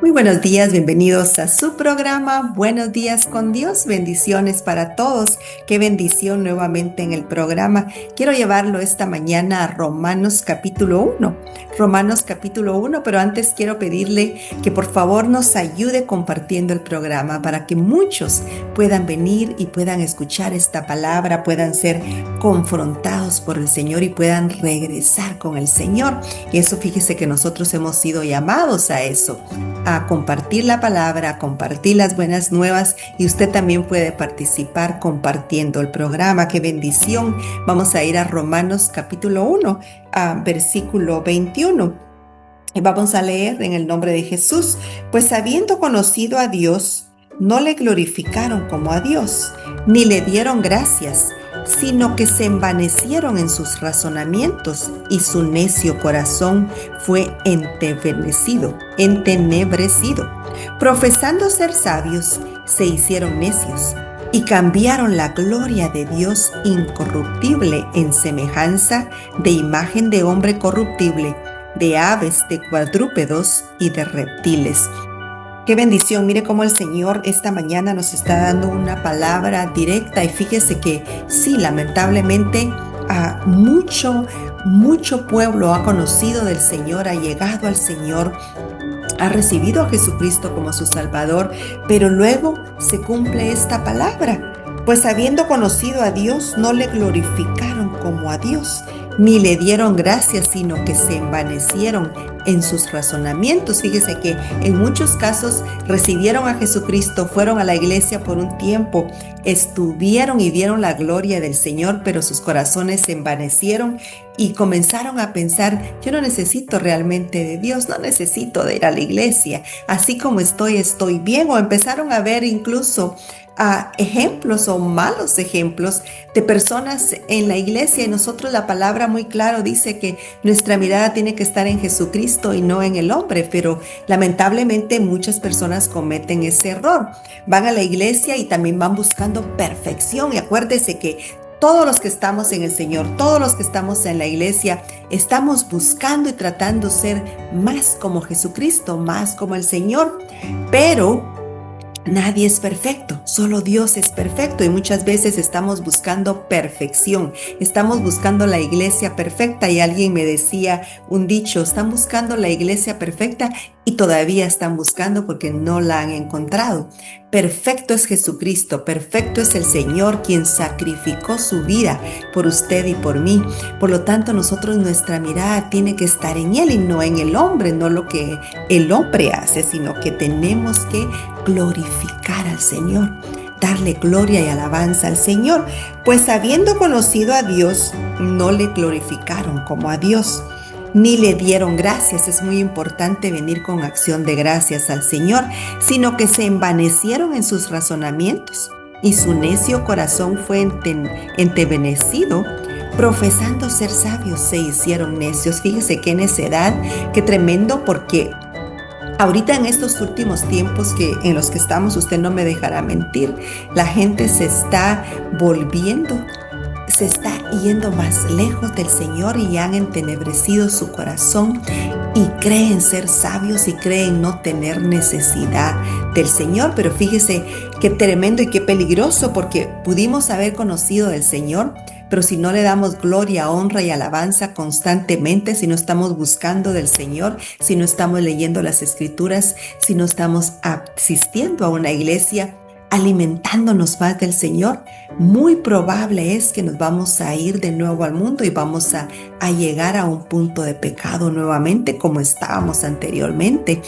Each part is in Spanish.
Muy buenos días, bienvenidos a su programa Buenos días con Dios. Bendiciones para todos. Qué bendición nuevamente en el programa. Quiero llevarlo esta mañana a Romanos capítulo 1. Romanos capítulo 1, pero antes quiero pedirle que por favor nos ayude compartiendo el programa para que muchos puedan venir y puedan escuchar esta palabra, puedan ser confrontados por el Señor y puedan regresar con el Señor. Y eso, fíjese que nosotros hemos sido llamados a eso, a compartir la palabra, a compartir las buenas nuevas, y usted también puede participar compartiendo el programa. ¡Qué bendición! Vamos a ir a Romanos capítulo 1, versículo 21. Y vamos a leer en el nombre de Jesús. Pues habiendo conocido a Dios, no le glorificaron como a Dios, ni le dieron gracias, sino que se envanecieron en sus razonamientos, y su necio corazón fue entenebrecido. Profesando ser sabios, se hicieron necios, y cambiaron la gloria de Dios incorruptible en semejanza de imagen de hombre corruptible, de aves, de cuadrúpedos y de reptiles. Qué bendición. Mire cómo el Señor esta mañana nos está dando una palabra directa, y fíjese que sí, lamentablemente mucho pueblo ha conocido del Señor, ha llegado al Señor, ha recibido a Jesucristo como su Salvador, pero luego se cumple esta palabra. Pues habiendo conocido a Dios, no le glorificaron como a Dios, ni le dieron gracias, sino que se envanecieron en sus razonamientos. Fíjese que en muchos casos recibieron a Jesucristo, fueron a la iglesia por un tiempo, estuvieron y vieron la gloria del Señor, pero sus corazones se envanecieron y comenzaron a pensar: yo no necesito realmente de Dios, no necesito de ir a la iglesia, así como estoy bien. O empezaron a ver incluso ejemplos o malos ejemplos de personas en la iglesia, y nosotros, la palabra muy claro dice que nuestra mirada tiene que estar en Jesucristo y no en el hombre, pero lamentablemente muchas personas cometen ese error. Van a la iglesia y también van buscando perfección, y acuérdese que todos los que estamos en el Señor, todos los que estamos en la iglesia, estamos buscando y tratando ser más como Jesucristo, más como el Señor, pero nadie es perfecto, solo Dios es perfecto, y muchas veces estamos buscando perfección, estamos buscando la iglesia perfecta. Y alguien me decía un dicho: están buscando la iglesia perfecta y todavía están buscando porque no la han encontrado. Perfecto es Jesucristo, perfecto es el Señor, quien sacrificó su vida por usted y por mí. Por lo tanto, nosotros, nuestra mirada tiene que estar en Él y no en el hombre, no lo que el hombre hace, sino que tenemos que glorificar al Señor, darle gloria y alabanza al Señor. Pues habiendo conocido a Dios, no le glorificaron como a Dios, ni le dieron gracias. Es muy importante venir con acción de gracias al Señor, sino que se envanecieron en sus razonamientos, y su necio corazón fue entenebrecido. Profesando ser sabios, se hicieron necios. Fíjese qué necedad, qué tremendo, porque ahorita en estos últimos tiempos en los que estamos, usted no me dejará mentir, la gente se está yendo más lejos del Señor, y han entenebrecido su corazón y creen ser sabios y creen no tener necesidad del Señor. Pero fíjese qué tremendo y qué peligroso, porque pudimos haber conocido del Señor, pero si no le damos gloria, honra y alabanza constantemente, si no estamos buscando del Señor, si no estamos leyendo las Escrituras, si no estamos asistiendo a una iglesia, alimentándonos más del Señor, muy probable es que nos vamos a ir de nuevo al mundo y vamos a llegar a un punto de pecado nuevamente, como estábamos anteriormente,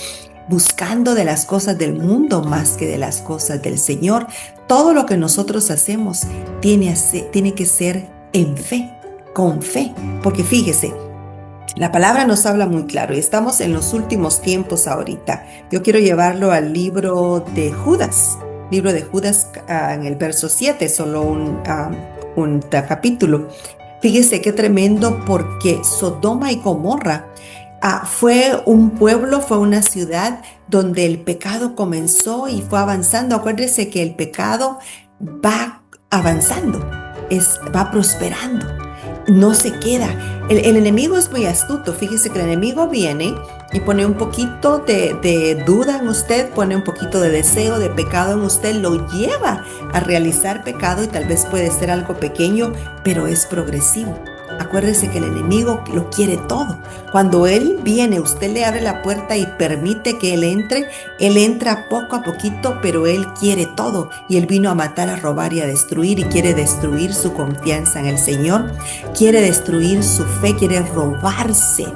buscando de las cosas del mundo más que de las cosas del Señor. Todo lo que nosotros hacemos tiene que ser en fe, con fe, porque fíjese, la palabra nos habla muy claro, y estamos en los últimos tiempos ahorita. Yo quiero llevarlo al libro de Judas, en el verso 7, solo un capítulo. Fíjese qué tremendo, porque Sodoma y Gomorra fue un pueblo, fue una ciudad donde el pecado comenzó y fue avanzando. Acuérdese que el pecado va avanzando, va prosperando. no se queda. El enemigo es muy astuto. Fíjese que el enemigo viene y pone un poquito de duda en usted, pone un poquito de deseo, de pecado en usted, lo lleva a realizar pecado y tal vez puede ser algo pequeño, pero es progresivo. Acuérdese que el enemigo lo quiere todo. Cuando él viene, usted le abre la puerta y permite que él entra poco a poquito, pero él quiere todo. Y él vino a matar, a robar y a destruir, y quiere destruir su confianza en el Señor, quiere destruir su fe, quiere robarse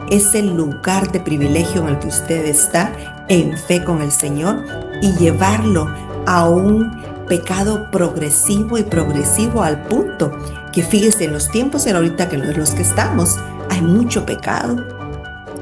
ese lugar de privilegio en el que usted está en fe con el Señor y llevarlo a un pecado progresivo y progresivo al punto que fíjese en los tiempos en ahorita que los que estamos hay mucho pecado,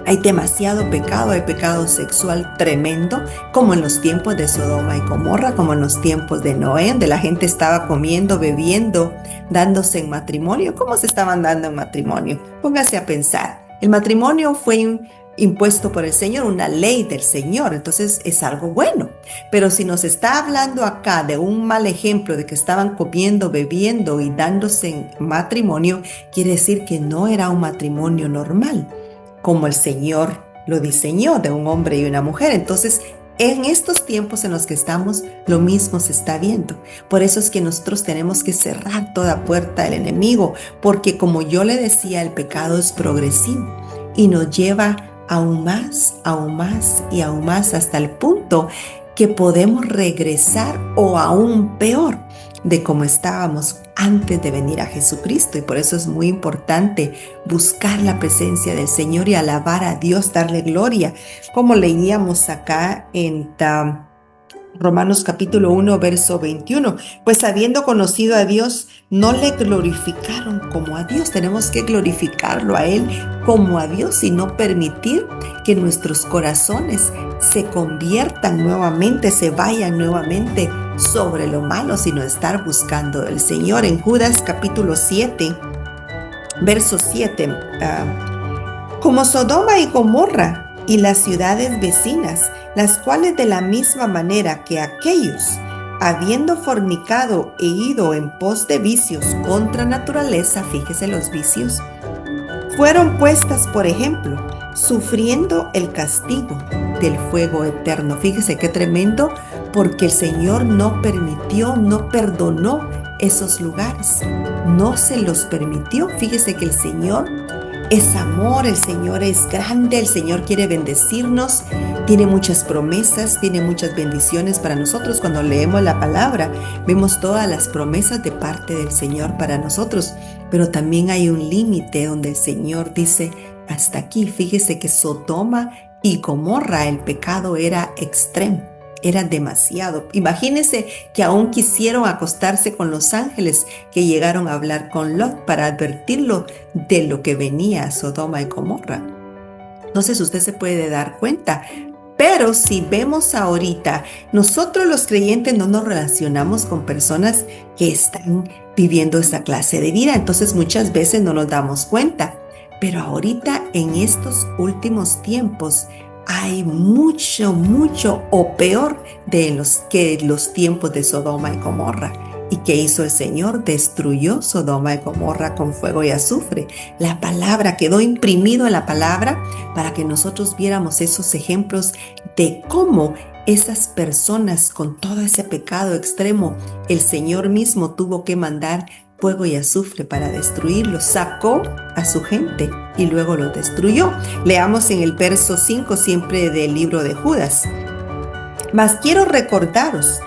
hay demasiado pecado, hay pecado sexual tremendo, como en los tiempos de Sodoma y Gomorra, como en los tiempos de Noé, donde la gente estaba comiendo, bebiendo, dándose en matrimonio. ¿Cómo se estaban dando en matrimonio? Póngase a pensar. El matrimonio fue impuesto por el Señor, una ley del Señor, entonces es algo bueno. Pero si nos está hablando acá de un mal ejemplo de que estaban comiendo, bebiendo y dándose en matrimonio, quiere decir que no era un matrimonio normal, como el Señor lo diseñó, de un hombre y una mujer. Entonces, en estos tiempos en los que estamos, lo mismo se está viendo. Por eso es que nosotros tenemos que cerrar toda puerta del enemigo, porque como yo le decía, el pecado es progresivo y nos lleva aún más y aún más hasta el punto que podemos regresar o aún peor de como estábamos antes de venir a Jesucristo. Y por eso es muy importante buscar la presencia del Señor y alabar a Dios, darle gloria, como leíamos acá en Romanos capítulo 1, verso 21. Pues habiendo conocido a Dios, no le glorificaron como a Dios. Tenemos que glorificarlo a Él como a Dios y no permitir que nuestros corazones se conviertan nuevamente, se vayan nuevamente sobre lo malo, sino estar buscando al Señor. En Judas capítulo 7, verso 7, como Sodoma y Gomorra y las ciudades vecinas, las cuales de la misma manera que aquellos, habiendo fornicado e ido en pos de vicios contra naturaleza, fíjese los vicios, fueron puestas por ejemplo, sufriendo el castigo del fuego eterno. Fíjese qué tremendo, porque el Señor no permitió, no perdonó esos lugares, no se los permitió. Fíjese que el Señor es amor, el Señor es grande, el Señor quiere bendecirnos, tiene muchas promesas, tiene muchas bendiciones para nosotros. Cuando leemos la palabra, vemos todas las promesas de parte del Señor para nosotros, pero también hay un límite donde el Señor dice, hasta aquí. Fíjese que Sodoma y Gomorra, el pecado era extremo. Era demasiado. Imagínense que aún quisieron acostarse con los ángeles que llegaron a hablar con Lot para advertirlo de lo que venía a Sodoma y Gomorra. Entonces usted se puede dar cuenta. Pero si vemos ahorita, nosotros los creyentes no nos relacionamos con personas que están viviendo esta clase de vida. Entonces muchas veces no nos damos cuenta. Pero ahorita en estos últimos tiempos, hay mucho o peor de los tiempos de Sodoma y Gomorra. ¿Y qué hizo el Señor? Destruyó Sodoma y Gomorra con fuego y azufre. La palabra quedó imprimido en la palabra para que nosotros viéramos esos ejemplos de cómo esas personas con todo ese pecado extremo, el Señor mismo tuvo que mandar fuego y azufre para destruirlos. Sacó a su gente y luego los destruyó. Leamos en el verso 5 siempre del libro de Judas. Mas quiero recordaros,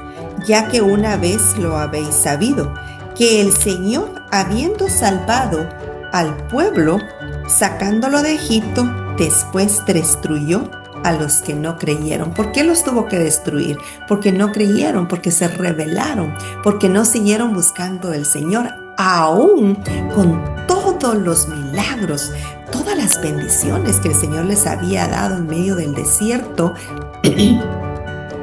ya que una vez lo habéis sabido, que el Señor, habiendo salvado al pueblo, sacándolo de Egipto, después destruyó a los que no creyeron. ¿Por qué los tuvo que destruir? Porque no creyeron, porque se rebelaron, porque no siguieron buscando al Señor, aún con todos los milagros, todas las bendiciones que el Señor les había dado en medio del desierto.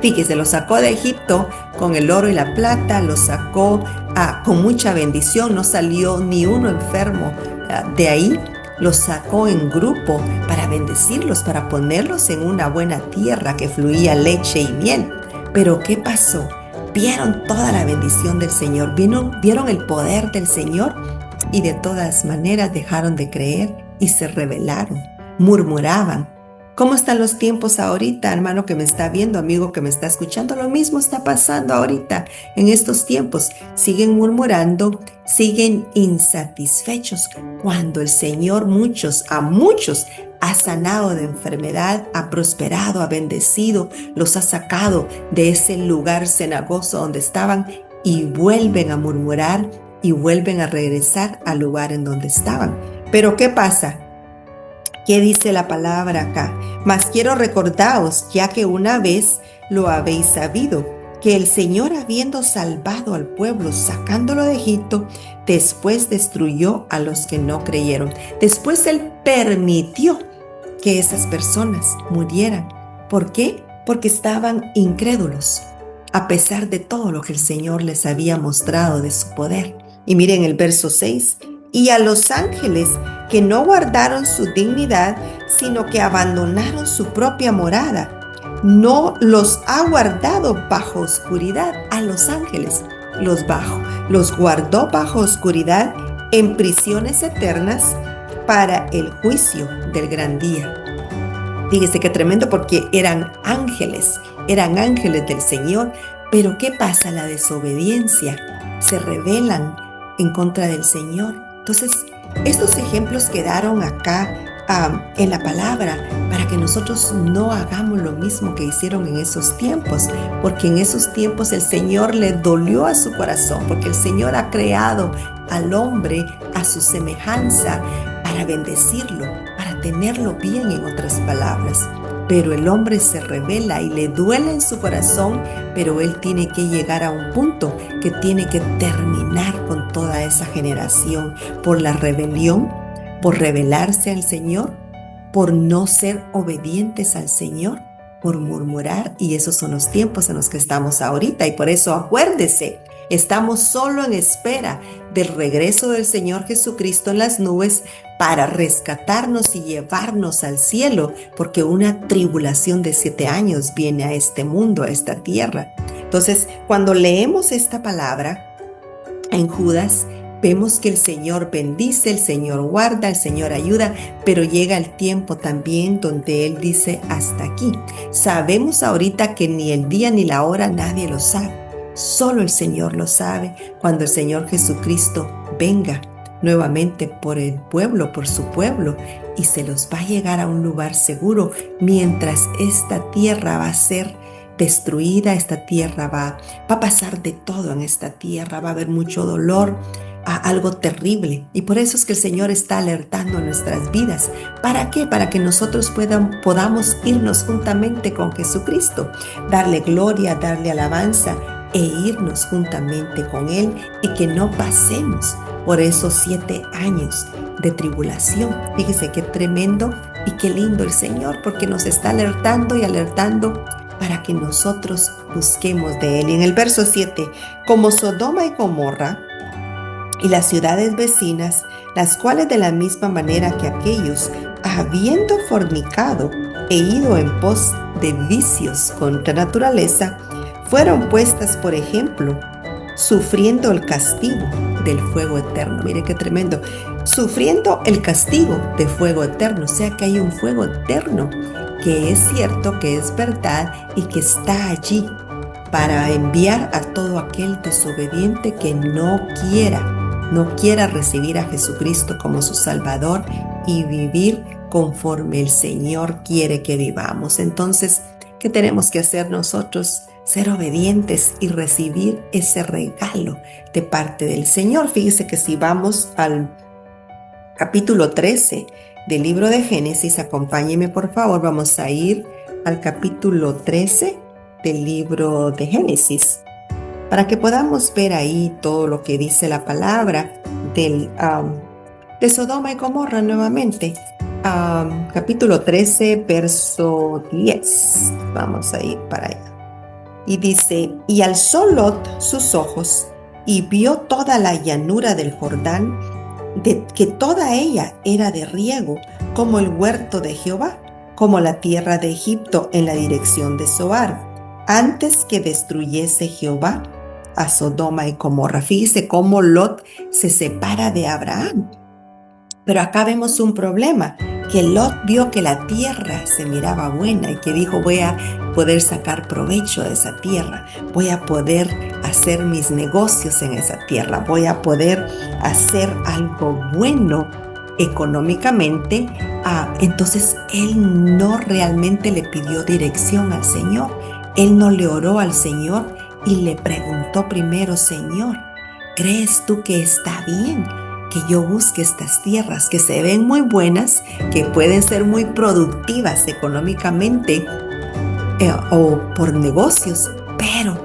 Fíjese, los sacó de Egipto con el oro y la plata, los sacó con mucha bendición, no salió ni uno enfermo de ahí. Los sacó en grupo para bendecirlos, para ponerlos en una buena tierra que fluía leche y miel. Pero ¿qué pasó? Vieron toda la bendición del Señor, vieron el poder del Señor, y de todas maneras dejaron de creer y se rebelaron, murmuraban. ¿Cómo están los tiempos ahorita, hermano que me está viendo, amigo que me está escuchando? Lo mismo está pasando ahorita en estos tiempos. Siguen murmurando, siguen insatisfechos cuando el Señor a muchos ha sanado de enfermedad, ha prosperado, ha bendecido, los ha sacado de ese lugar cenagoso donde estaban y vuelven a murmurar y vuelven a regresar al lugar en donde estaban. Pero ¿qué pasa? ¿Qué dice la palabra acá? Mas quiero recordaros, ya que una vez lo habéis sabido, que el Señor, habiendo salvado al pueblo, sacándolo de Egipto, después destruyó a los que no creyeron. Después Él permitió que esas personas murieran. ¿Por qué? Porque estaban incrédulos, a pesar de todo lo que el Señor les había mostrado de su poder. Y miren el verso 6. Y a los ángeles que no guardaron su dignidad, sino que abandonaron su propia morada, no los ha guardado bajo oscuridad. A los ángeles los guardó bajo oscuridad en prisiones eternas para el juicio del gran día. Fíjese qué tremendo, porque eran ángeles del Señor. Pero ¿qué pasa? La desobediencia, se rebelan en contra del Señor. Entonces, estos ejemplos quedaron acá en la palabra para que nosotros no hagamos lo mismo que hicieron en esos tiempos, porque en esos tiempos el Señor le dolió a su corazón, porque el Señor ha creado al hombre a su semejanza para bendecirlo, para tenerlo bien, en otras palabras. Pero el hombre se rebela y le duele en su corazón, pero él tiene que llegar a un punto que tiene que terminar con toda esa generación por la rebelión, por rebelarse al Señor, por no ser obedientes al Señor, por murmurar. Y esos son los tiempos en los que estamos ahorita. Y por eso acuérdese, estamos solo en espera del regreso del Señor Jesucristo en las nubes para rescatarnos y llevarnos al cielo, porque una tribulación de 7 años viene a este mundo, a esta tierra. Entonces, cuando leemos esta palabra en Judas, vemos que el Señor bendice, el Señor guarda, el Señor ayuda, pero llega el tiempo también donde Él dice: hasta aquí. Sabemos ahorita que ni el día ni la hora nadie lo sabe. Solo el Señor lo sabe, cuando el Señor Jesucristo venga nuevamente por el pueblo, por su pueblo, y se los va a llegar a un lugar seguro, mientras esta tierra va a ser destruida. Esta tierra va a pasar de todo en esta tierra, va a haber mucho dolor, algo terrible. Y por eso es que el Señor está alertando nuestras vidas. ¿Para qué? Para que nosotros podamos irnos juntamente con Jesucristo, darle gloria, darle alabanza e irnos juntamente con Él, y que no pasemos por esos 7 años de tribulación. Fíjese qué tremendo y qué lindo el Señor, porque nos está alertando y alertando para que nosotros busquemos de Él. Y en el verso 7, como Sodoma y Gomorra y las ciudades vecinas, las cuales de la misma manera que aquellos, habiendo fornicado e ido en pos de vicios contra naturaleza, fueron puestas por ejemplo, sufriendo el castigo del fuego eterno. Mire qué tremendo. Sufriendo el castigo de fuego eterno. O sea que hay un fuego eterno que es cierto, que es verdad y que está allí para enviar a todo aquel desobediente que no quiera recibir a Jesucristo como su Salvador y vivir conforme el Señor quiere que vivamos. Entonces, ¿qué tenemos que hacer nosotros? Ser obedientes y recibir ese regalo de parte del Señor. Fíjese que si vamos al capítulo 13 del libro de Génesis, acompáñeme por favor, vamos a ir al capítulo 13 del libro de Génesis, para que podamos ver ahí todo lo que dice la palabra de Sodoma y Gomorra nuevamente. Capítulo 13, verso 10. Vamos a ir para allá. Y dice: y alzó Lot sus ojos y vio toda la llanura del Jordán, de que toda ella era de riego, como el huerto de Jehová, como la tierra de Egipto en la dirección de Zoar, antes que destruyese Jehová a Sodoma y Gomorra. Fíjese cómo Lot se separa de Abraham. Pero acá vemos un problema, que Lot vio que la tierra se miraba buena y que dijo, voy a poder sacar provecho de esa tierra, voy a poder hacer mis negocios en esa tierra, voy a poder hacer algo bueno económicamente. Entonces él no realmente le pidió dirección al Señor, él no le oró al Señor y le preguntó primero, Señor, ¿crees tú que está bien que yo busque estas tierras que se ven muy buenas, que pueden ser muy productivas económicamente o por negocios? Pero,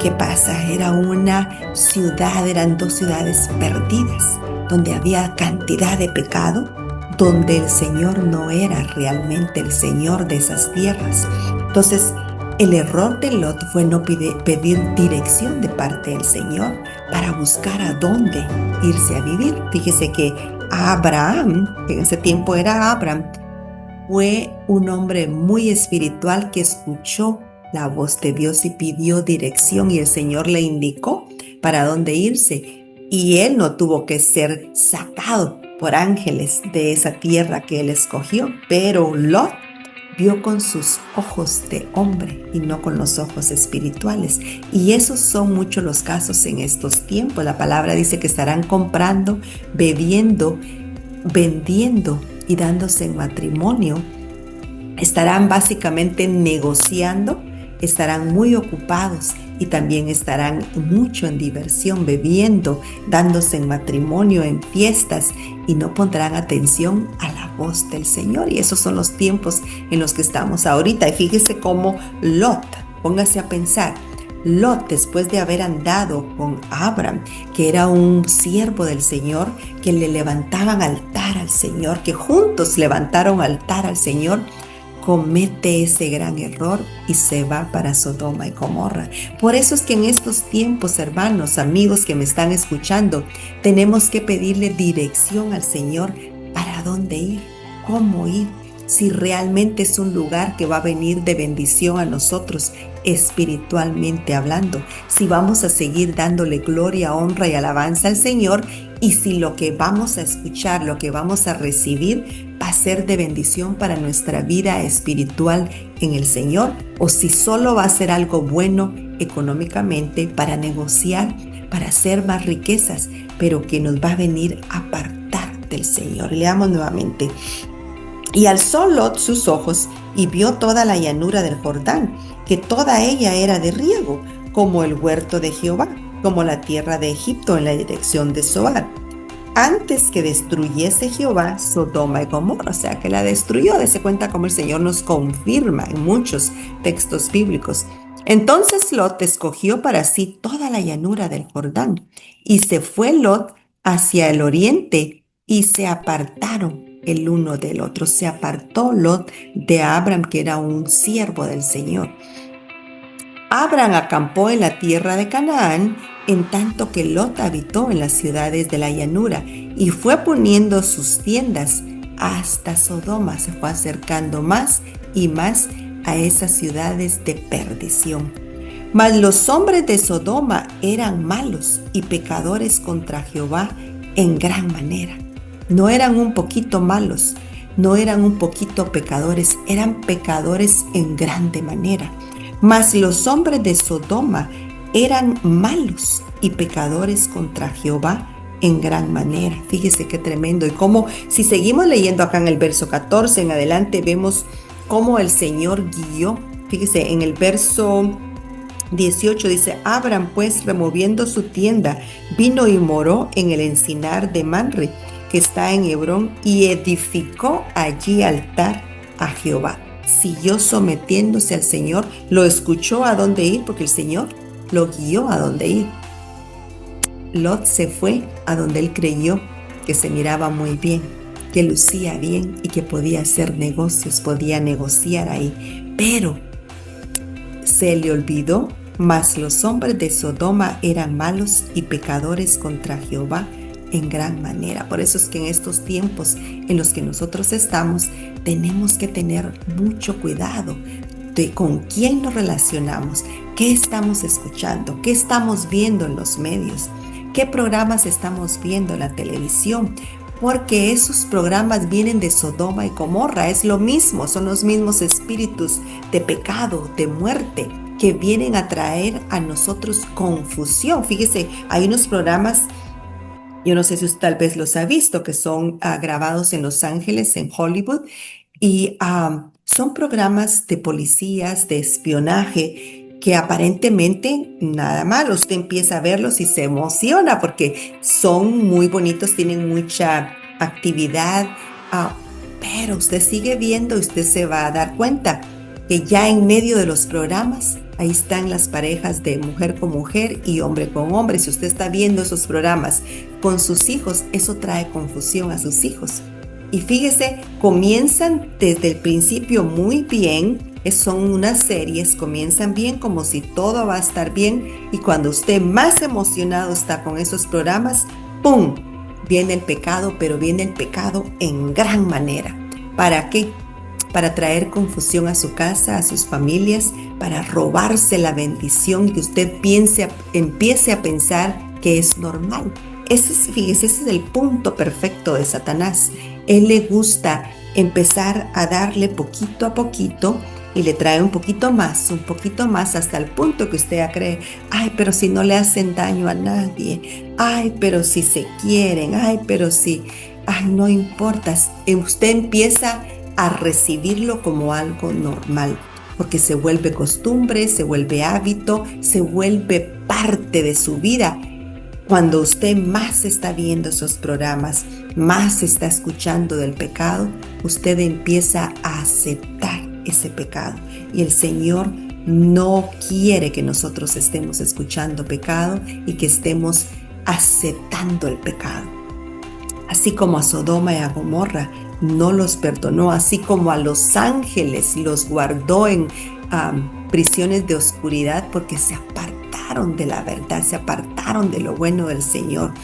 ¿qué pasa? Era una ciudad, eran dos ciudades perdidas, donde había cantidad de pecado, donde el Señor no era realmente el Señor de esas tierras. Entonces, el error de Lot fue no pedir dirección de parte del Señor para buscar a dónde irse a vivir. Fíjese que Abraham, que en ese tiempo era Abraham, fue un hombre muy espiritual que escuchó la voz de Dios y pidió dirección y el Señor le indicó para dónde irse. Y él no tuvo que ser sacado por ángeles de esa tierra que él escogió, pero Lot vio con sus ojos de hombre y no con los ojos espirituales. Y esos son muchos los casos en estos tiempos. La palabra dice que estarán comprando, bebiendo, vendiendo y dándose en matrimonio. Estarán básicamente negociando, estarán muy ocupados y también estarán mucho en diversión, bebiendo, dándose en matrimonio, en fiestas, y no pondrán atención a la voz del Señor. Y esos son los tiempos en los que estamos ahorita. Y fíjese cómo Lot, póngase a pensar, Lot, después de haber andado con Abraham, que era un siervo del Señor, que le levantaban altar al Señor, que juntos levantaron altar al Señor, comete ese gran error y se va para Sodoma y Gomorra. Por eso es que en estos tiempos, hermanos, amigos que me están escuchando, tenemos que pedirle dirección al Señor para dónde ir, cómo ir, si realmente es un lugar que va a venir de bendición a nosotros espiritualmente hablando, si vamos a seguir dándole gloria, honra y alabanza al Señor, y si lo que vamos a escuchar, lo que vamos a recibir va a ser de bendición para nuestra vida espiritual en el Señor, o si solo va a ser algo bueno económicamente para negociar, para hacer más riquezas, pero que nos va a venir a apartar del Señor. Leamos nuevamente. Y alzó Lot sus ojos y vio toda la llanura del Jordán, que toda ella era de riego, como el huerto de Jehová, como la tierra de Egipto en la dirección de Zoar, antes que destruyese Jehová Sodoma y Gomorra. O sea, que la destruyó. Dese cuenta como el Señor nos confirma en muchos textos bíblicos. Entonces Lot escogió para sí toda la llanura del Jordán, y se fue Lot hacia el oriente, y se apartaron el uno del otro. Se apartó Lot de Abraham, que era un siervo del Señor. Abraham acampó en la tierra de Canaán, en tanto que Lot habitó en las ciudades de la llanura, y fue poniendo sus tiendas hasta Sodoma. Se fue acercando más y más a esas ciudades de perdición. Mas los hombres de Sodoma eran malos y pecadores contra Jehová en gran manera. No eran un poquito malos, no eran un poquito pecadores, eran pecadores en grande manera. Mas los hombres de Sodoma eran malos y pecadores contra Jehová en gran manera. Fíjese qué tremendo. Y cómo, si seguimos leyendo acá en el verso 14 en adelante, vemos cómo el Señor guió. Fíjese, en el verso 18 dice: Abraham, pues, removiendo su tienda, vino y moró en el encinar de Manre, que está en Hebrón, y edificó allí altar a Jehová. Siguió sometiéndose al Señor, lo escuchó a dónde ir, porque el Señor lo guió a dónde ir. Lot se fue a donde él creyó que se miraba muy bien, que lucía bien y que podía hacer negocios, podía negociar ahí. Pero se le olvidó, mas los hombres de Sodoma eran malos y pecadores contra Jehová en gran manera. Por eso es que en estos tiempos en los que nosotros estamos, tenemos que tener mucho cuidado de con quién nos relacionamos, ¿Qué estamos escuchando? ¿Qué estamos viendo en los medios? ¿Qué programas estamos viendo en la televisión? Porque esos programas vienen de Sodoma y Gomorra, es lo mismo, son los mismos espíritus de pecado, de muerte, que vienen a traer a nosotros confusión. Fíjese, hay unos programas, yo no sé si usted tal vez los ha visto, que son grabados en Los Ángeles, en Hollywood, y son programas de policías, de espionaje, que aparentemente nada malo. Usted empieza a verlos y se emociona porque son muy bonitos, tienen mucha actividad, pero usted sigue viendo y usted se va a dar cuenta que ya en medio de los programas, ahí están las parejas de mujer con mujer y hombre con hombre. Si usted está viendo esos programas con sus hijos, eso trae confusión a sus hijos. Y fíjese, comienzan desde el principio muy bien, son unas series, comienzan bien como si todo va a estar bien, y cuando usted más emocionado está con esos programas, ¡pum!, viene el pecado, pero viene el pecado en gran manera. ¿Para qué? Para traer confusión a su casa, a sus familias, para robarse la bendición que usted empiece a pensar que es normal. Fíjese, ese es el punto perfecto de Satanás. Él le gusta empezar a darle poquito a poquito y le trae un poquito más, hasta el punto que usted ya cree, ay, pero si no le hacen daño a nadie, ay, pero si se quieren, ay, pero si, ay, no importa. Usted empieza a recibirlo como algo normal, porque se vuelve costumbre, se vuelve hábito, se vuelve parte de su vida. Cuando usted más está viendo esos programas, más está escuchando del pecado, usted empieza a aceptar ese pecado. Y el Señor no quiere que nosotros estemos escuchando pecado y que estemos aceptando el pecado. Así como a Sodoma y a Gomorra no los perdonó, así como a los ángeles los guardó en prisiones de oscuridad porque se apartaron de la verdad, se apartaron de lo bueno del Señor.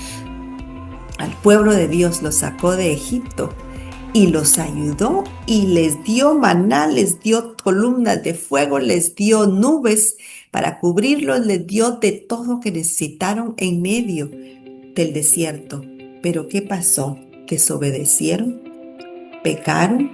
Al pueblo de Dios los sacó de Egipto y los ayudó y les dio maná, les dio columnas de fuego, les dio nubes para cubrirlos, les dio de todo que necesitaron en medio del desierto. Pero ¿qué pasó? Desobedecieron, pecaron,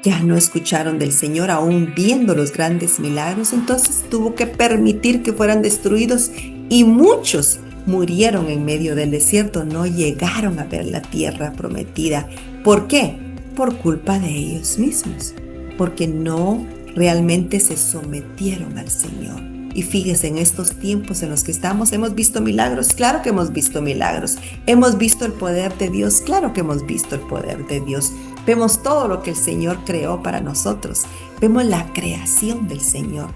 ya no escucharon del Señor, aún viendo los grandes milagros. Entonces tuvo que permitir que fueran destruidos y muchos murieron en medio del desierto, no llegaron a ver la tierra prometida. ¿Por qué? Por culpa de ellos mismos, porque no realmente se sometieron al Señor. Y fíjese, en estos tiempos en los que estamos, ¿hemos visto milagros? Claro que hemos visto milagros. ¿Hemos visto el poder de Dios? Claro que hemos visto el poder de Dios. Vemos todo lo que el Señor creó para nosotros. Vemos la creación del Señor.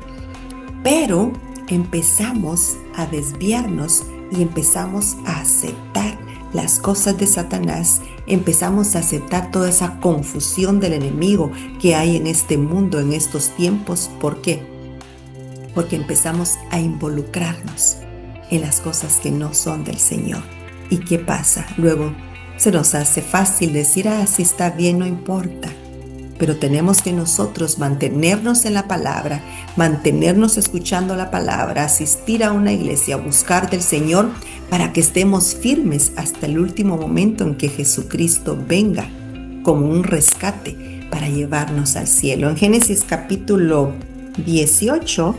Pero empezamos a desviarnos y empezamos a aceptar las cosas de Satanás, empezamos a aceptar toda esa confusión del enemigo que hay en este mundo, en estos tiempos. ¿Por qué? Porque empezamos a involucrarnos en las cosas que no son del Señor. ¿Y qué pasa? Luego se nos hace fácil decir, si está bien, no importa. Pero tenemos que nosotros mantenernos en la palabra, mantenernos escuchando la palabra, asistir a una iglesia, buscar del Señor para que estemos firmes hasta el último momento en que Jesucristo venga como un rescate para llevarnos al cielo. En Génesis capítulo 18,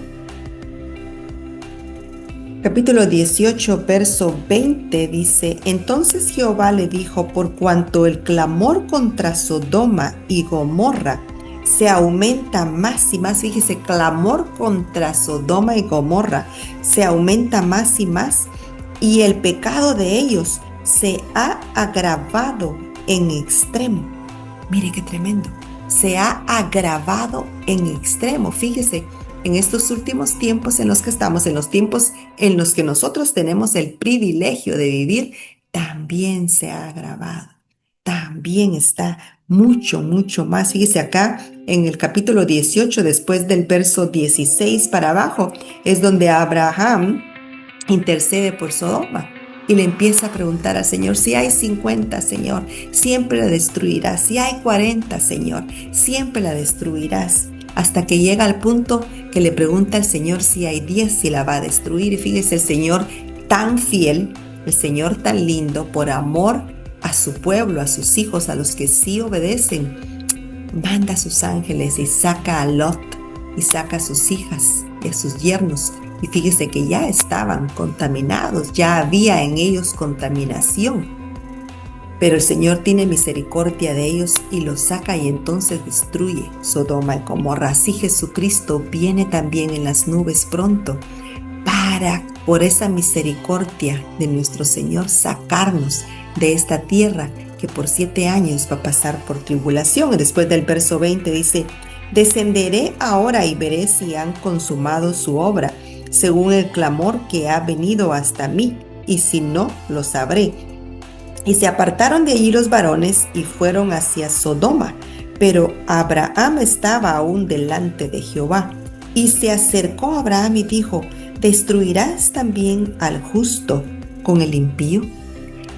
verso 20 dice: Entonces Jehová le dijo, por cuanto el clamor contra Sodoma y Gomorra se aumenta más y más. Fíjese, clamor contra Sodoma y Gomorra se aumenta más y más, y el pecado de ellos se ha agravado en extremo. Mire qué tremendo. Se ha agravado en extremo. Fíjese, en estos últimos tiempos en los que estamos, en los tiempos en los que nosotros tenemos el privilegio de vivir, también se ha agravado. También está mucho, mucho más. Fíjese acá en el capítulo 18, después del verso 16 para abajo, es donde Abraham intercede por Sodoma y le empieza a preguntar al Señor: si hay 50, Señor, siempre la destruirás. Si hay 40, Señor, siempre la destruirás. hasta que llega al punto que le pregunta al Señor si hay 10, si la va a destruir. Y fíjese, el Señor tan fiel, el Señor tan lindo, por amor a su pueblo, a sus hijos, a los que sí obedecen, manda a sus ángeles y saca a Lot y saca a sus hijas y a sus yernos. Y fíjese que ya estaban contaminados, ya había en ellos contaminación. Pero el Señor tiene misericordia de ellos y los saca y entonces destruye Sodoma y Gomorra. Así Jesucristo viene también en las nubes pronto para, por esa misericordia de nuestro Señor, sacarnos de esta tierra que por 7 años va a pasar por tribulación. Y después del verso 20 dice: descenderé ahora y veré si han consumado su obra, según el clamor que ha venido hasta mí, y si no, lo sabré. Y se apartaron de allí los varones y fueron hacia Sodoma, pero Abraham estaba aún delante de Jehová. Y se acercó Abraham y dijo: ¿destruirás también al justo con el impío?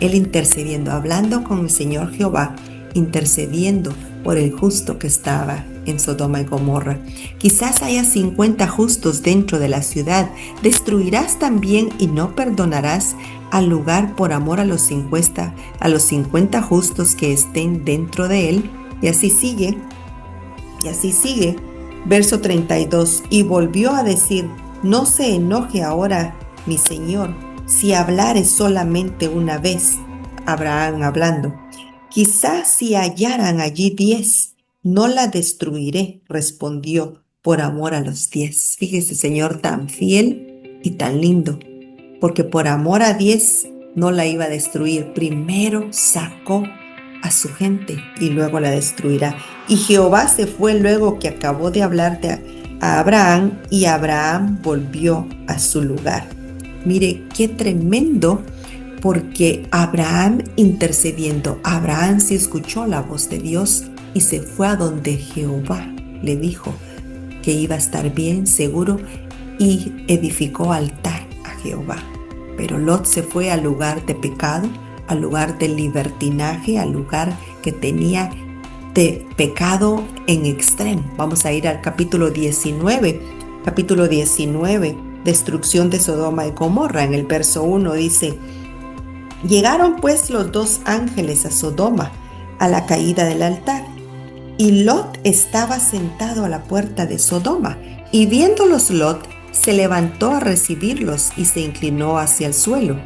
Él intercediendo, hablando con el Señor Jehová, intercediendo por el justo que estaba en Sodoma y Gomorra. Quizás haya 50 justos dentro de la ciudad. ¿Destruirás también y no perdonarás al lugar por amor a los 50 justos que estén dentro de él? Y así sigue. Verso 32. Y volvió a decir: no se enoje ahora mi señor, si hablare solamente una vez. Abraham hablando: quizás si hallaran allí 10, no la destruiré, respondió, por amor a los 10. Fíjese, Señor, tan fiel y tan lindo, porque por amor a 10 no la iba a destruir. Primero sacó a su gente y luego la destruirá. Y Jehová se fue luego que acabó de hablar a Abraham, y Abraham volvió a su lugar. Mire qué tremendo, porque Abraham intercediendo, Abraham sí escuchó la voz de Dios y se fue a donde Jehová le dijo que iba a estar bien, seguro, y edificó altar a Jehová. Pero Lot se fue al lugar de pecado, al lugar de libertinaje, al lugar que tenía de pecado en extremo. Vamos a ir al capítulo 19, destrucción de Sodoma y Gomorra. En el verso 1 dice: llegaron pues los 2 ángeles a Sodoma a la caída del altar, y Lot estaba sentado a la puerta de Sodoma, y viéndolos Lot, se levantó a recibirlos y se inclinó hacia el suelo,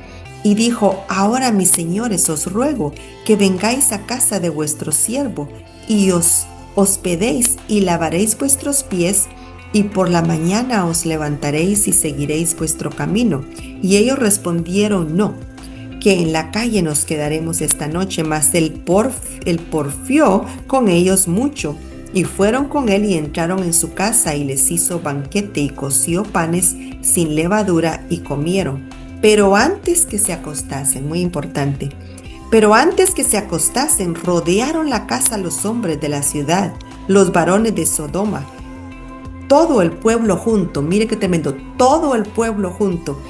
y dijo: ahora, mis señores, os ruego que vengáis a casa de vuestro siervo, y os hospedéis y lavaréis vuestros pies, y por la mañana os levantaréis y seguiréis vuestro camino. Y ellos respondieron: no, que en la calle nos quedaremos esta noche. Mas él porfió con ellos mucho, y fueron con él y entraron en su casa, y les hizo banquete y coció panes sin levadura y comieron. Pero antes que se acostasen, muy importante, rodearon la casa los hombres de la ciudad, los varones de Sodoma, todo el pueblo junto. Mire qué tremendo, todo el pueblo junto,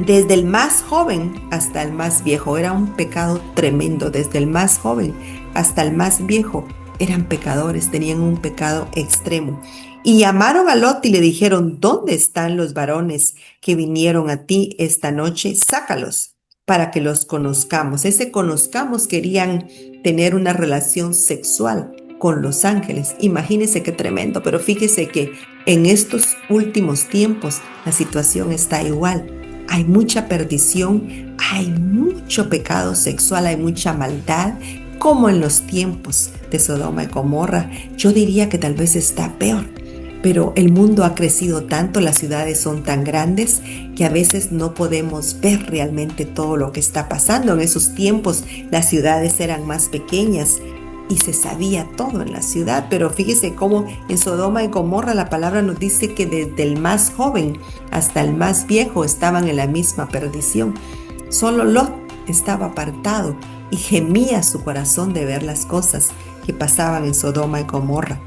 desde el más joven hasta el más viejo. Era un pecado tremendo, desde el más joven hasta el más viejo eran pecadores, tenían un pecado extremo. Y llamaron a Lot y le dijeron: ¿dónde están los varones que vinieron a ti esta noche? Sácalos para que los conozcamos. Ese conozcamos, querían tener una relación sexual con los ángeles. Imagínense qué tremendo. Pero fíjese que en estos últimos tiempos la situación está igual. Hay mucha perdición, hay mucho pecado sexual, hay mucha maldad, como en los tiempos de Sodoma y Gomorra. Yo diría que tal vez está peor, pero el mundo ha crecido tanto, las ciudades son tan grandes que a veces no podemos ver realmente todo lo que está pasando. En esos tiempos las ciudades eran más pequeñas y se sabía todo en la ciudad, pero fíjese cómo en Sodoma y Gomorra la palabra nos dice que desde el más joven hasta el más viejo estaban en la misma perdición. Solo Lot estaba apartado y gemía su corazón de ver las cosas que pasaban en Sodoma y Gomorra.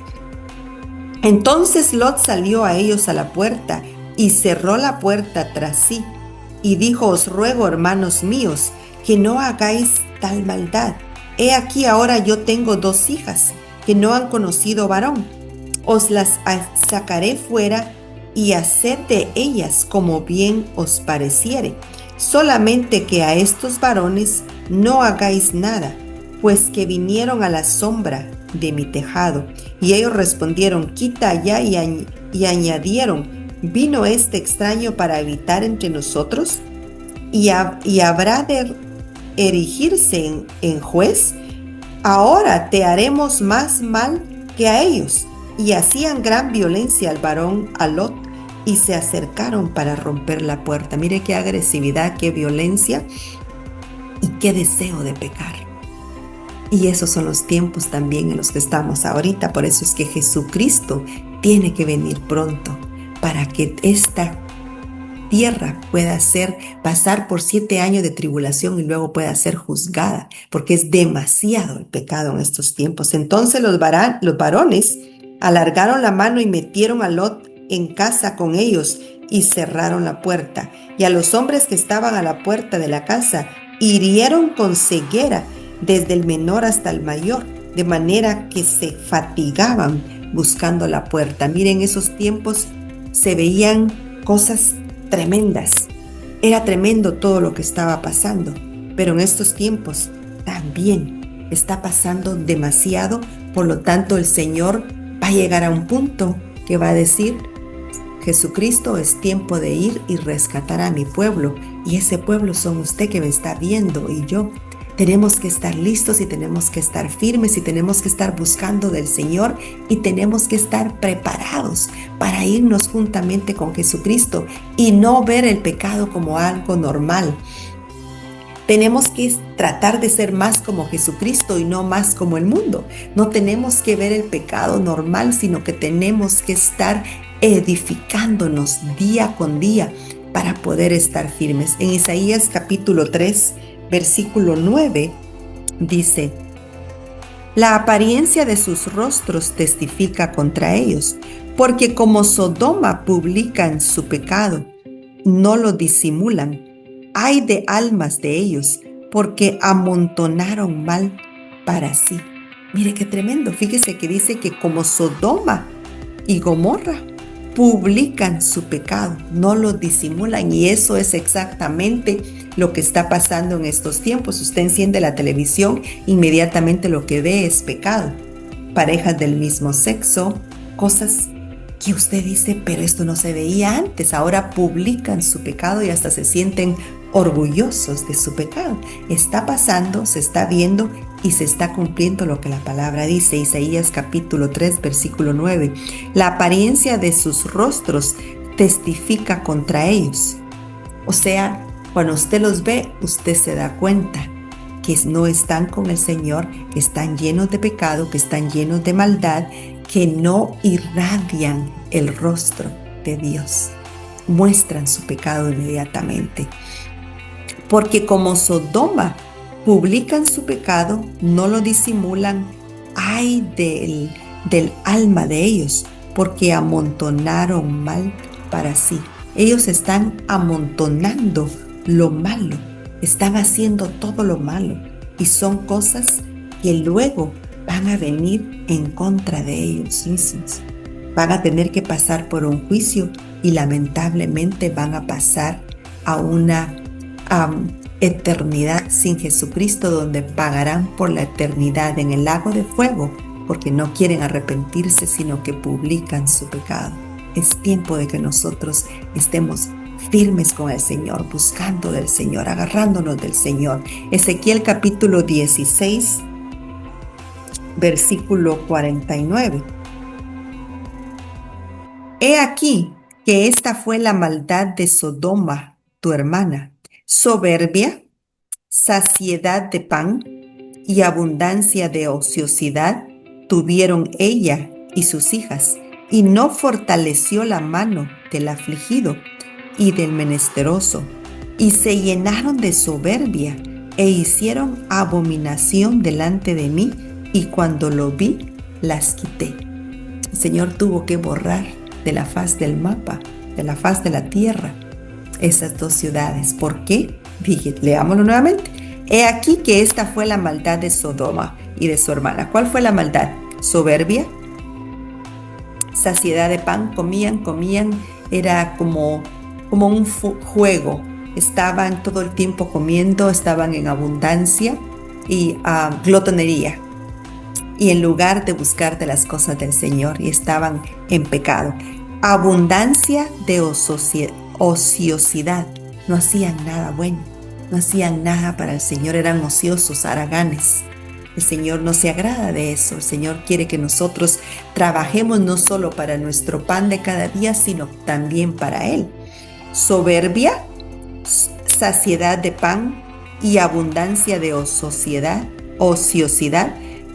Entonces Lot salió a ellos a la puerta y cerró la puerta tras sí, y dijo: os ruego, hermanos míos, que no hagáis tal maldad. He aquí ahora yo tengo 2 hijas que no han conocido varón. os las sacaré fuera y haced de ellas como bien os pareciere. Solamente que a estos varones no hagáis nada, pues que vinieron a la sombra de mi tejado. Y ellos respondieron, quita allá, y añadieron, ¿vino este extraño para habitar entre nosotros? ¿Y habrá de erigirse en juez? Ahora te haremos más mal que a ellos. Y hacían gran violencia al varón, a Lot, y se acercaron para romper la puerta. Mire qué agresividad, qué violencia y qué deseo de pecar. Y esos son los tiempos también en los que estamos ahorita. Por eso es que Jesucristo tiene que venir pronto para que esta tierra pueda pasar por 7 años de tribulación y luego pueda ser juzgada, porque es demasiado el pecado en estos tiempos. Entonces los varones alargaron la mano y metieron a Lot en casa con ellos y cerraron la puerta. Y a los hombres que estaban a la puerta de la casa hirieron con ceguera desde el menor hasta el mayor, de manera que se fatigaban buscando la puerta. Miren, esos tiempos se veían cosas tremendas. Era tremendo todo lo que estaba pasando, pero en estos tiempos también está pasando demasiado. Por lo tanto, el Señor va a llegar a un punto que va a decir, Jesucristo, es tiempo de ir y rescatar a mi pueblo. Y ese pueblo son usted que me está viendo y yo. Tenemos que estar listos y tenemos que estar firmes y tenemos que estar buscando del Señor y tenemos que estar preparados para irnos juntamente con Jesucristo y no ver el pecado como algo normal. Tenemos que tratar de ser más como Jesucristo y no más como el mundo. No tenemos que ver el pecado normal, sino que tenemos que estar edificándonos día con día para poder estar firmes. En Isaías capítulo 3, versículo 9, dice, la apariencia de sus rostros testifica contra ellos, porque como Sodoma publican su pecado, no lo disimulan. Ay de almas de ellos, porque amontonaron mal para sí. Mire qué tremendo. Fíjese que dice que como Sodoma y Gomorra publican su pecado, no lo disimulan. Y eso es exactamente lo que está pasando en estos tiempos. Usted enciende la televisión, inmediatamente lo que ve es pecado. Parejas del mismo sexo, cosas que usted dice, pero esto no se veía antes. Ahora publican su pecado y hasta se sienten orgullosos de su pecado. Está pasando, se está viendo y se está cumpliendo lo que la palabra dice. Isaías capítulo 3, versículo 9. La apariencia de sus rostros testifica contra ellos. O sea, cuando usted los ve, usted se da cuenta que no están con el Señor, que están llenos de pecado, que están llenos de maldad, que no irradian el rostro de Dios. Muestran su pecado inmediatamente. Porque como Sodoma publican su pecado, no lo disimulan. Ay del alma de ellos, porque amontonaron mal para sí. Ellos están amontonando lo malo, están haciendo todo lo malo y son cosas que luego van a venir en contra de ellos mismos. Van a tener que pasar por un juicio y lamentablemente van a pasar a una eternidad sin Jesucristo, donde pagarán por la eternidad en el lago de fuego porque no quieren arrepentirse, sino que publican su pecado. Es tiempo de que nosotros estemos firmes con el Señor, buscando del Señor, agarrándonos del Señor. Ezequiel capítulo 16, versículo 49. He aquí que esta fue la maldad de Sodoma, tu hermana, soberbia, saciedad de pan y abundancia de ociosidad tuvieron ella y sus hijas, y no fortaleció la mano del afligido y del menesteroso, y se llenaron de soberbia e hicieron abominación delante de mí, y cuando lo vi, las quité. El Señor tuvo que borrar de la faz del mapa, de la faz de la tierra, esas dos ciudades. ¿Por qué? Dije, leámoslo nuevamente. He aquí que esta fue la maldad de Sodoma y de su hermana. ¿Cuál fue la maldad? Soberbia, saciedad de pan, comían, era como un juego. Estaban todo el tiempo comiendo, estaban en abundancia y glotonería. Y en lugar de buscar de las cosas del Señor, y estaban en pecado. Abundancia de ociosidad. No hacían nada bueno, no hacían nada para el Señor, eran ociosos, haraganes. El Señor no se agrada de eso. El Señor quiere que nosotros trabajemos no solo para nuestro pan de cada día, sino también para Él. Soberbia, saciedad de pan y abundancia de ociosidad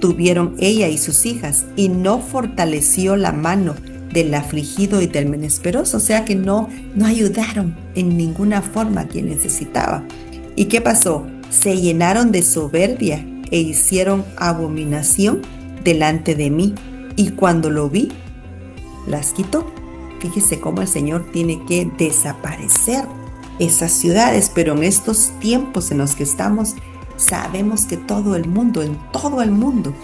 tuvieron ella y sus hijas, y no fortaleció la mano del afligido y del menesteroso. O sea que no ayudaron en ninguna forma a quien necesitaba. ¿Y qué pasó? Se llenaron de soberbia e hicieron abominación delante de mí, y cuando lo vi, las quitó. Fíjese cómo el Señor tiene que desaparecer esas ciudades, pero en estos tiempos en los que estamos, sabemos que en todo el mundo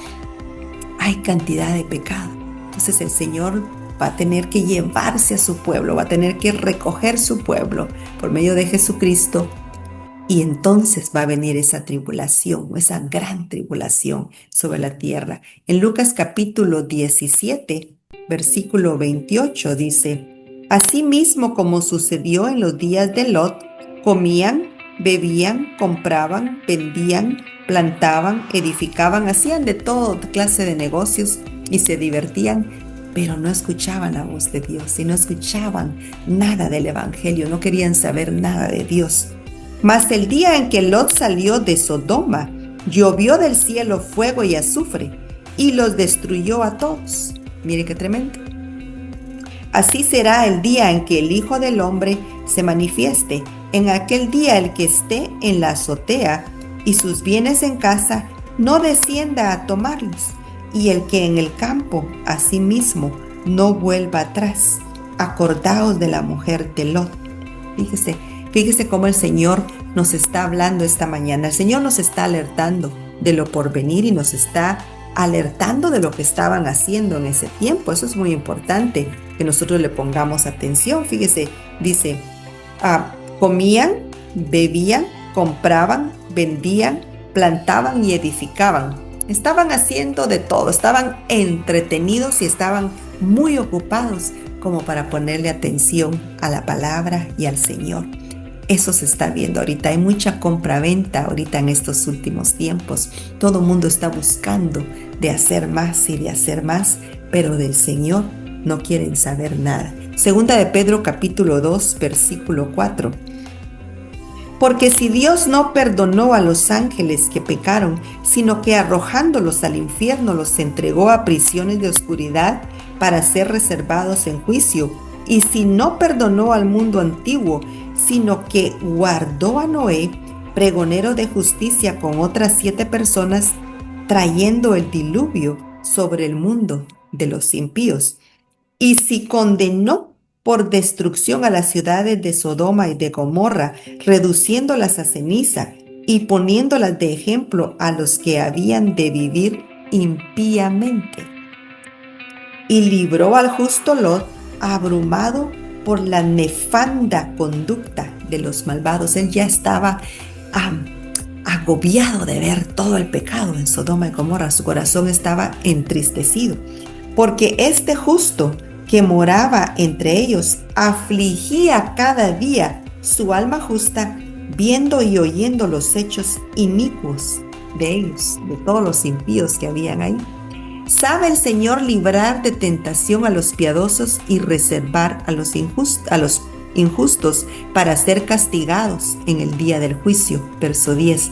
hay cantidad de pecado. Entonces el Señor va a tener que llevarse a su pueblo, va a tener que recoger su pueblo por medio de Jesucristo, y entonces va a venir esa tribulación, esa gran tribulación sobre la tierra. En Lucas capítulo 17, versículo 28 dice: Asimismo como sucedió en los días de Lot, comían, bebían, compraban, vendían, plantaban, edificaban, hacían de toda clase de negocios y se divertían, pero no escuchaban la voz de Dios y no escuchaban nada del Evangelio, no querían saber nada de Dios. Mas el día en que Lot salió de Sodoma, llovió del cielo fuego y azufre y los destruyó a todos. Mire qué tremendo. Así será el día en que el Hijo del Hombre se manifieste. En aquel día el que esté en la azotea y sus bienes en casa, no descienda a tomarlos, y el que en el campo, asimismo, no vuelva atrás. Acordaos de la mujer de Lot. Fíjese cómo el Señor nos está hablando esta mañana. El Señor nos está alertando de lo porvenir y nos está alertando de lo que estaban haciendo en ese tiempo. Eso es muy importante, que nosotros le pongamos atención. Fíjese, dice, comían, bebían, compraban, vendían, plantaban y edificaban. Estaban haciendo de todo, estaban entretenidos y estaban muy ocupados como para ponerle atención a la palabra y al Señor. Eso se está viendo ahorita. Hay mucha compraventa ahorita en estos últimos tiempos. Todo el mundo está buscando de hacer más y de hacer más, pero del Señor no quieren saber nada. Segunda de Pedro capítulo 2, versículo 4. Porque si Dios no perdonó a los ángeles que pecaron, sino que arrojándolos al infierno los entregó a prisiones de oscuridad para ser reservados en juicio, y si no perdonó al mundo antiguo, sino que guardó a Noé, pregonero de justicia, con otras 7 personas, trayendo el diluvio sobre el mundo de los impíos. Y si condenó por destrucción a las ciudades de Sodoma y de Gomorra, reduciéndolas a ceniza y poniéndolas de ejemplo a los que habían de vivir impíamente. Y libró al justo Lot, abrumado por la nefanda conducta de los malvados. Él ya estaba agobiado de ver todo el pecado en Sodoma y Gomorra. Su corazón estaba entristecido, porque este justo que moraba entre ellos afligía cada día su alma justa, viendo y oyendo los hechos inicuos de ellos, de todos los impíos que habían ahí. ¿Sabe el Señor librar de tentación a los piadosos y reservar a los injustos para ser castigados en el día del juicio? Verso 10.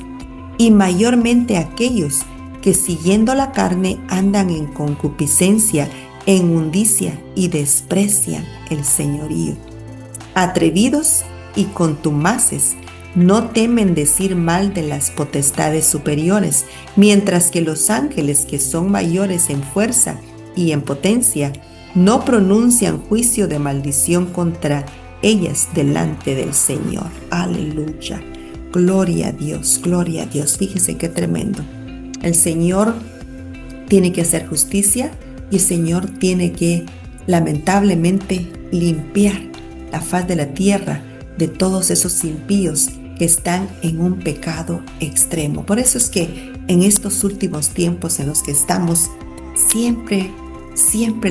Y mayormente aquellos que siguiendo la carne andan en concupiscencia, en inmundicia y desprecian el señorío. Atrevidos y contumaces, no temen decir mal de las potestades superiores, mientras que los ángeles, que son mayores en fuerza y en potencia, no pronuncian juicio de maldición contra ellas delante del Señor. Aleluya. Gloria a Dios, gloria a Dios. Fíjese qué tremendo. El Señor tiene que hacer justicia y el Señor tiene que lamentablemente limpiar la faz de la tierra de todos esos impíos que están en un pecado extremo. Por eso es que en estos últimos tiempos en los que estamos, siempre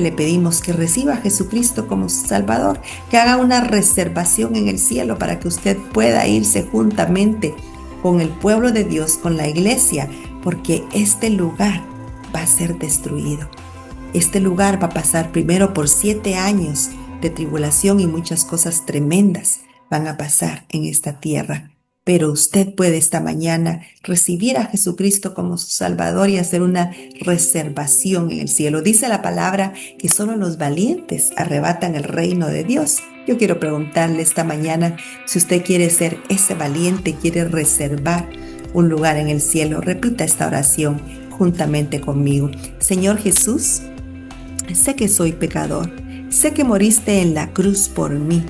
le pedimos que reciba a Jesucristo como su Salvador, que haga una reservación en el cielo para que usted pueda irse juntamente con el pueblo de Dios, con la iglesia, porque este lugar va a ser destruido. Este lugar va a pasar primero por 7 años de tribulación y muchas cosas tremendas van a pasar en esta tierra. Pero usted puede esta mañana recibir a Jesucristo como su Salvador y hacer una reservación en el cielo. Dice la palabra que solo los valientes arrebatan el reino de Dios. Yo quiero preguntarle esta mañana si usted quiere ser ese valiente, quiere reservar un lugar en el cielo. Repita esta oración juntamente conmigo. Señor Jesús, sé que soy pecador, sé que moriste en la cruz por mí.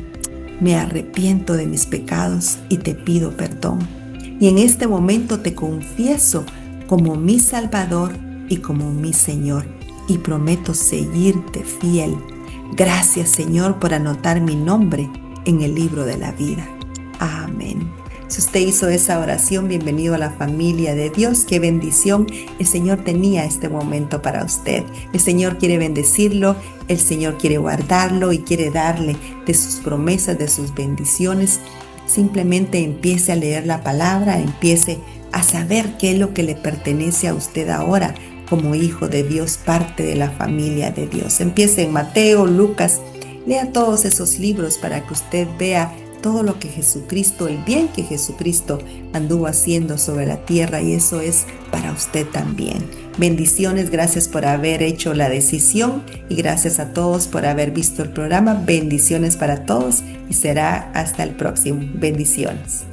Me arrepiento de mis pecados y te pido perdón. Y en este momento te confieso como mi Salvador y como mi Señor. Y prometo seguirte fiel. Gracias, Señor, por anotar mi nombre en el libro de la vida. Amén. Si usted hizo esa oración, bienvenido a la familia de Dios. Qué bendición el Señor tenía este momento para usted. El Señor quiere bendecirlo, el Señor quiere guardarlo y quiere darle de sus promesas, de sus bendiciones. Simplemente empiece a leer la palabra, empiece a saber qué es lo que le pertenece a usted ahora como hijo de Dios, parte de la familia de Dios. Empiece en Mateo, Lucas, lea todos esos libros para que usted vea todo lo que Jesucristo, el bien que Jesucristo anduvo haciendo sobre la tierra, y eso es para usted también. Bendiciones, gracias por haber hecho la decisión y gracias a todos por haber visto el programa. Bendiciones para todos y será hasta el próximo. Bendiciones.